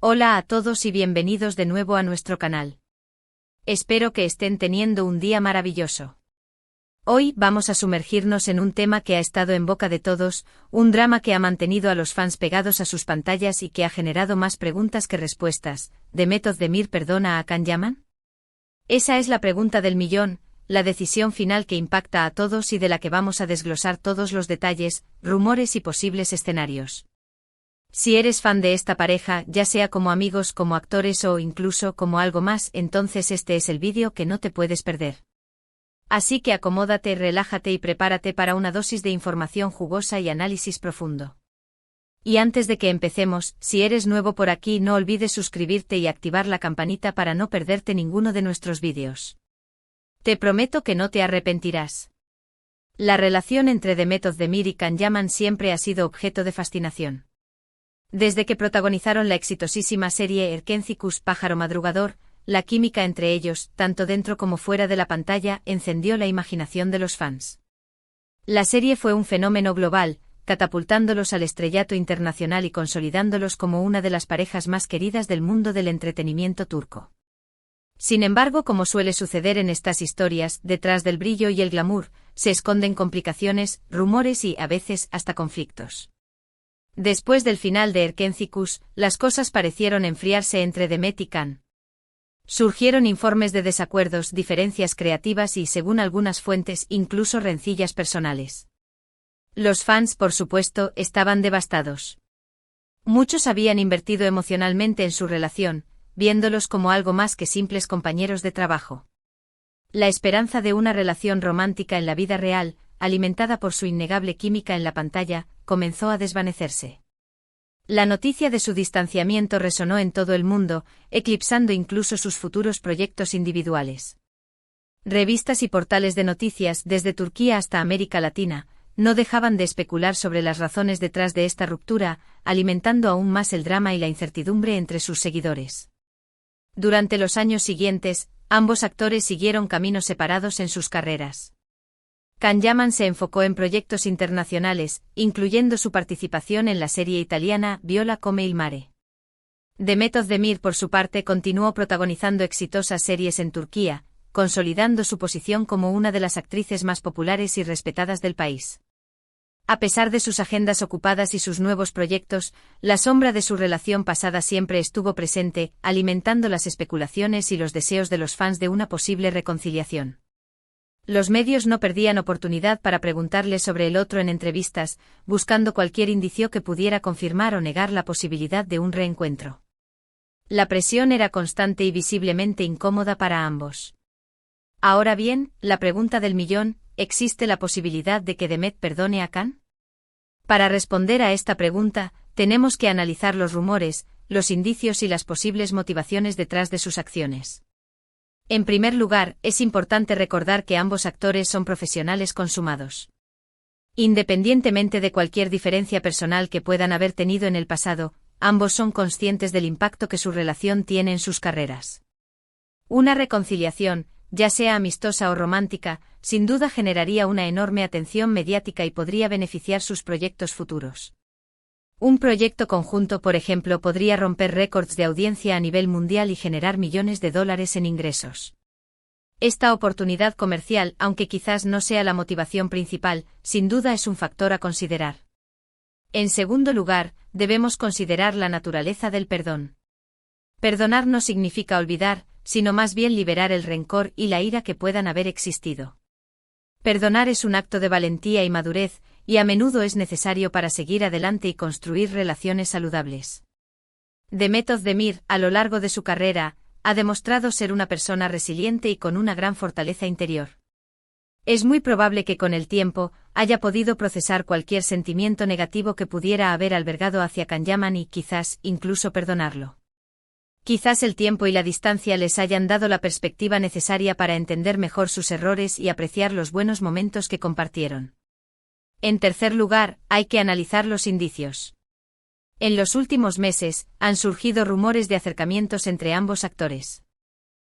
Hola a todos y bienvenidos de nuevo a nuestro canal. Espero que estén teniendo un día maravilloso. Hoy vamos a sumergirnos en un tema que ha estado en boca de todos, un drama que ha mantenido a los fans pegados a sus pantallas y que ha generado más preguntas que respuestas. ¿Demet Özdemir perdona a Can Yaman? Esa es la pregunta del millón, la decisión final que impacta a todos y de la que vamos a desglosar todos los detalles, rumores y posibles escenarios. Si eres fan de esta pareja, ya sea como amigos, como actores o incluso como algo más, entonces este es el vídeo que no te puedes perder. Así que acomódate, relájate y prepárate para una dosis de información jugosa y análisis profundo. Y antes de que empecemos, si eres nuevo por aquí, no olvides suscribirte y activar la campanita para no perderte ninguno de nuestros vídeos. Te prometo que no te arrepentirás. La relación entre Demet Özdemir y Can Yaman siempre ha sido objeto de fascinación. Desde que protagonizaron la exitosísima serie Erkenzikuş Pájaro Madrugador, la química entre ellos, tanto dentro como fuera de la pantalla, encendió la imaginación de los fans. La serie fue un fenómeno global, catapultándolos al estrellato internacional y consolidándolos como una de las parejas más queridas del mundo del entretenimiento turco. Sin embargo, como suele suceder en estas historias, detrás del brillo y el glamour, se esconden complicaciones, rumores y, a veces, hasta conflictos. Después del final de Erkenzikuş, las cosas parecieron enfriarse entre Demet y Can. Surgieron informes de desacuerdos, diferencias creativas y, según algunas fuentes, incluso rencillas personales. Los fans, por supuesto, estaban devastados. Muchos habían invertido emocionalmente en su relación, viéndolos como algo más que simples compañeros de trabajo. La esperanza de una relación romántica en la vida real, alimentada por su innegable química en la pantalla, comenzó a desvanecerse. La noticia de su distanciamiento resonó en todo el mundo, eclipsando incluso sus futuros proyectos individuales. Revistas y portales de noticias, desde Turquía hasta América Latina, no dejaban de especular sobre las razones detrás de esta ruptura, alimentando aún más el drama y la incertidumbre entre sus seguidores. Durante los años siguientes, ambos actores siguieron caminos separados en sus carreras. Can Yaman se enfocó en proyectos internacionales, incluyendo su participación en la serie italiana Viola come il mare. Demet Özdemir, por su parte, continuó protagonizando exitosas series en Turquía, consolidando su posición como una de las actrices más populares y respetadas del país. A pesar de sus agendas ocupadas y sus nuevos proyectos, la sombra de su relación pasada siempre estuvo presente, alimentando las especulaciones y los deseos de los fans de una posible reconciliación. Los medios no perdían oportunidad para preguntarle sobre el otro en entrevistas, buscando cualquier indicio que pudiera confirmar o negar la posibilidad de un reencuentro. La presión era constante y visiblemente incómoda para ambos. Ahora bien, la pregunta del millón, ¿existe la posibilidad de que Demet perdone a Can? Para responder a esta pregunta, tenemos que analizar los rumores, los indicios y las posibles motivaciones detrás de sus acciones. En primer lugar, es importante recordar que ambos actores son profesionales consumados. Independientemente de cualquier diferencia personal que puedan haber tenido en el pasado, ambos son conscientes del impacto que su relación tiene en sus carreras. Una reconciliación, ya sea amistosa o romántica, sin duda generaría una enorme atención mediática y podría beneficiar sus proyectos futuros. Un proyecto conjunto, por ejemplo, podría romper récords de audiencia a nivel mundial y generar millones de dólares en ingresos. Esta oportunidad comercial, aunque quizás no sea la motivación principal, sin duda es un factor a considerar. En segundo lugar, debemos considerar la naturaleza del perdón. Perdonar no significa olvidar, sino más bien liberar el rencor y la ira que puedan haber existido. Perdonar es un acto de valentía y madurez, y a menudo es necesario para seguir adelante y construir relaciones saludables. Demet Özdemir, a lo largo de su carrera, ha demostrado ser una persona resiliente y con una gran fortaleza interior. Es muy probable que con el tiempo, haya podido procesar cualquier sentimiento negativo que pudiera haber albergado hacia Can Yaman y, quizás, incluso perdonarlo. Quizás el tiempo y la distancia les hayan dado la perspectiva necesaria para entender mejor sus errores y apreciar los buenos momentos que compartieron. En tercer lugar, hay que analizar los indicios. En los últimos meses, han surgido rumores de acercamientos entre ambos actores.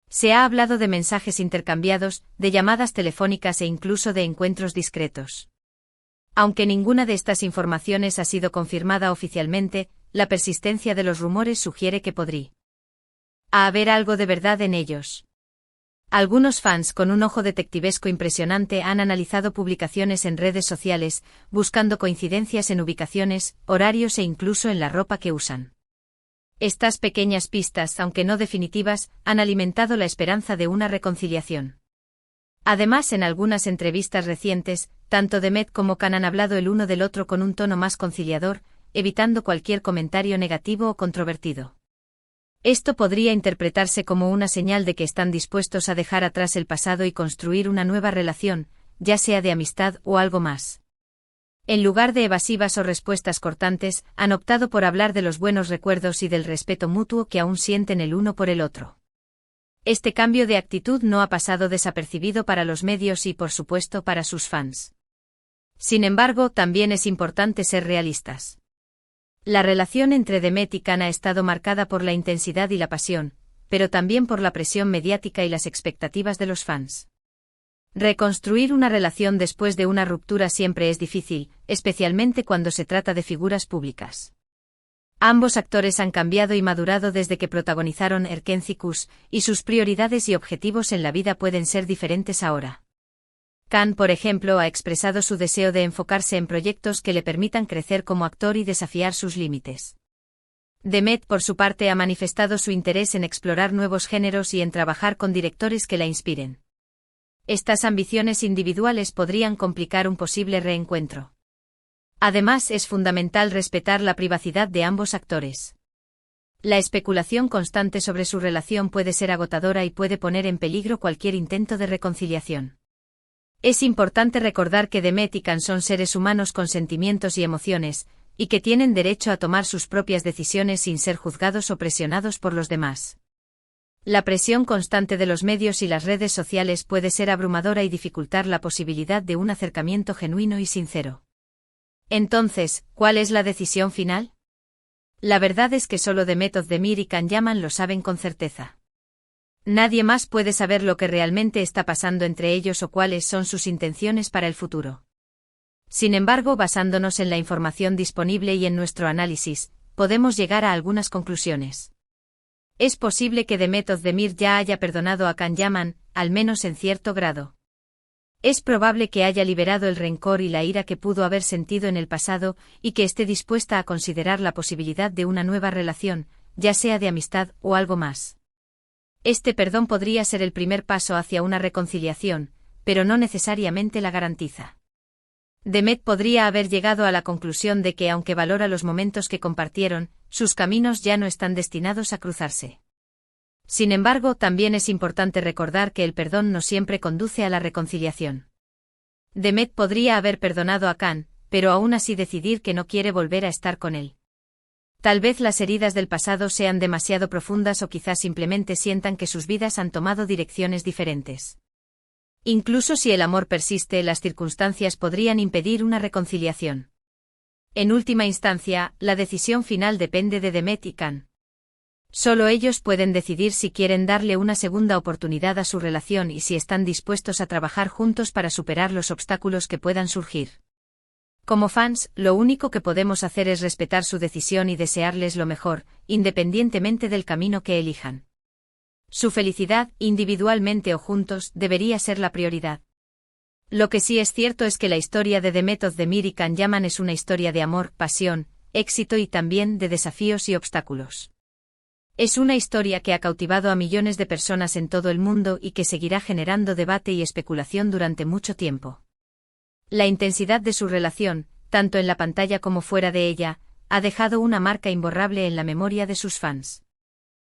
Se ha hablado de mensajes intercambiados, de llamadas telefónicas e incluso de encuentros discretos. Aunque ninguna de estas informaciones ha sido confirmada oficialmente, la persistencia de los rumores sugiere que podría haber algo de verdad en ellos. Algunos fans con un ojo detectivesco impresionante han analizado publicaciones en redes sociales, buscando coincidencias en ubicaciones, horarios e incluso en la ropa que usan. Estas pequeñas pistas, aunque no definitivas, han alimentado la esperanza de una reconciliación. Además, en algunas entrevistas recientes, tanto Demet como Khan han hablado el uno del otro con un tono más conciliador, evitando cualquier comentario negativo o controvertido. Esto podría interpretarse como una señal de que están dispuestos a dejar atrás el pasado y construir una nueva relación, ya sea de amistad o algo más. En lugar de evasivas o respuestas cortantes, han optado por hablar de los buenos recuerdos y del respeto mutuo que aún sienten el uno por el otro. Este cambio de actitud no ha pasado desapercibido para los medios y, por supuesto, para sus fans. Sin embargo, también es importante ser realistas. La relación entre Demet y Khan ha estado marcada por la intensidad y la pasión, pero también por la presión mediática y las expectativas de los fans. Reconstruir una relación después de una ruptura siempre es difícil, especialmente cuando se trata de figuras públicas. Ambos actores han cambiado y madurado desde que protagonizaron Erkencikus, y sus prioridades y objetivos en la vida pueden ser diferentes ahora. Khan, por ejemplo, ha expresado su deseo de enfocarse en proyectos que le permitan crecer como actor y desafiar sus límites. Demet, por su parte, ha manifestado su interés en explorar nuevos géneros y en trabajar con directores que la inspiren. Estas ambiciones individuales podrían complicar un posible reencuentro. Además, es fundamental respetar la privacidad de ambos actores. La especulación constante sobre su relación puede ser agotadora y puede poner en peligro cualquier intento de reconciliación. Es importante recordar que Demet y Khan son seres humanos con sentimientos y emociones, y que tienen derecho a tomar sus propias decisiones sin ser juzgados o presionados por los demás. La presión constante de los medios y las redes sociales puede ser abrumadora y dificultar la posibilidad de un acercamiento genuino y sincero. Entonces, ¿cuál es la decisión final? La verdad es que solo Demet Özdemir y Can Yaman lo saben con certeza. Nadie más puede saber lo que realmente está pasando entre ellos o cuáles son sus intenciones para el futuro. Sin embargo, basándonos en la información disponible y en nuestro análisis, podemos llegar a algunas conclusiones. Es posible que Demet Özdemir ya haya perdonado a Can Yaman, al menos en cierto grado. Es probable que haya liberado el rencor y la ira que pudo haber sentido en el pasado y que esté dispuesta a considerar la posibilidad de una nueva relación, ya sea de amistad o algo más. Este perdón podría ser el primer paso hacia una reconciliación, pero no necesariamente la garantiza. Demet podría haber llegado a la conclusión de que, aunque valora los momentos que compartieron, sus caminos ya no están destinados a cruzarse. Sin embargo, también es importante recordar que el perdón no siempre conduce a la reconciliación. Demet podría haber perdonado a Khan, pero aún así decidir que no quiere volver a estar con él. Tal vez las heridas del pasado sean demasiado profundas o quizás simplemente sientan que sus vidas han tomado direcciones diferentes. Incluso si el amor persiste, las circunstancias podrían impedir una reconciliación. En última instancia, la decisión final depende de Demet y Khan. Solo ellos pueden decidir si quieren darle una segunda oportunidad a su relación y si están dispuestos a trabajar juntos para superar los obstáculos que puedan surgir. Como fans, lo único que podemos hacer es respetar su decisión y desearles lo mejor, independientemente del camino que elijan. Su felicidad, individualmente o juntos, debería ser la prioridad. Lo que sí es cierto es que la historia de Demet Özdemir y Can Yaman es una historia de amor, pasión, éxito y también de desafíos y obstáculos. Es una historia que ha cautivado a millones de personas en todo el mundo y que seguirá generando debate y especulación durante mucho tiempo. La intensidad de su relación, tanto en la pantalla como fuera de ella, ha dejado una marca imborrable en la memoria de sus fans.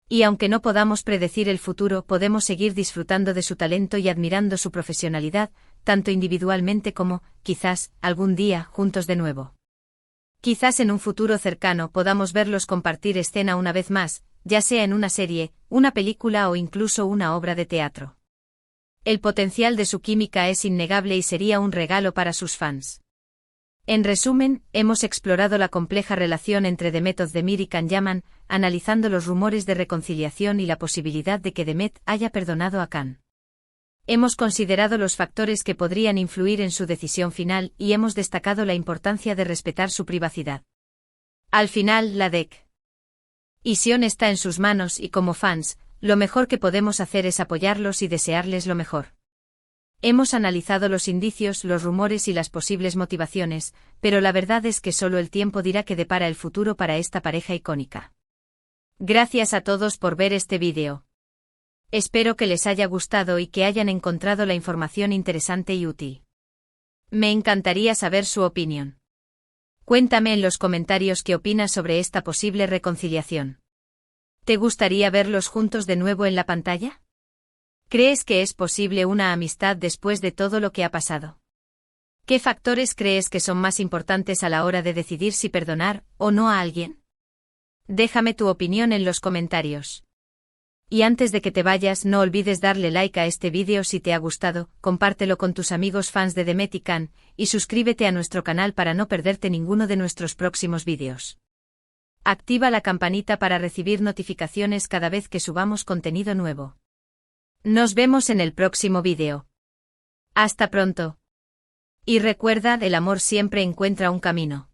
Y aunque no podamos predecir el futuro, podemos seguir disfrutando de su talento y admirando su profesionalidad, tanto individualmente como, quizás, algún día, juntos de nuevo. Quizás en un futuro cercano podamos verlos compartir escena una vez más, ya sea en una serie, una película o incluso una obra de teatro. El potencial de su química es innegable y sería un regalo para sus fans. En resumen, hemos explorado la compleja relación entre Demet Özdemir y Can Yaman, analizando los rumores de reconciliación y la posibilidad de que Demet haya perdonado a Khan. Hemos considerado los factores que podrían influir en su decisión final y hemos destacado la importancia de respetar su privacidad. Al final, la decisión está en sus manos y como fans, lo mejor que podemos hacer es apoyarlos y desearles lo mejor. Hemos analizado los indicios, los rumores y las posibles motivaciones, pero la verdad es que solo el tiempo dirá qué depara el futuro para esta pareja icónica. Gracias a todos por ver este vídeo. Espero que les haya gustado y que hayan encontrado la información interesante y útil. Me encantaría saber su opinión. Cuéntame en los comentarios qué opinas sobre esta posible reconciliación. ¿Te gustaría verlos juntos de nuevo en la pantalla? ¿Crees que es posible una amistad después de todo lo que ha pasado? ¿Qué factores crees que son más importantes a la hora de decidir si perdonar o no a alguien? Déjame tu opinión en los comentarios. Y antes de que te vayas, no olvides darle like a este vídeo si te ha gustado, compártelo con tus amigos fans de The Metican, y suscríbete a nuestro canal para no perderte ninguno de nuestros próximos vídeos. Activa la campanita para recibir notificaciones cada vez que subamos contenido nuevo. Nos vemos en el próximo vídeo. Hasta pronto. Y recuerda, el amor siempre encuentra un camino.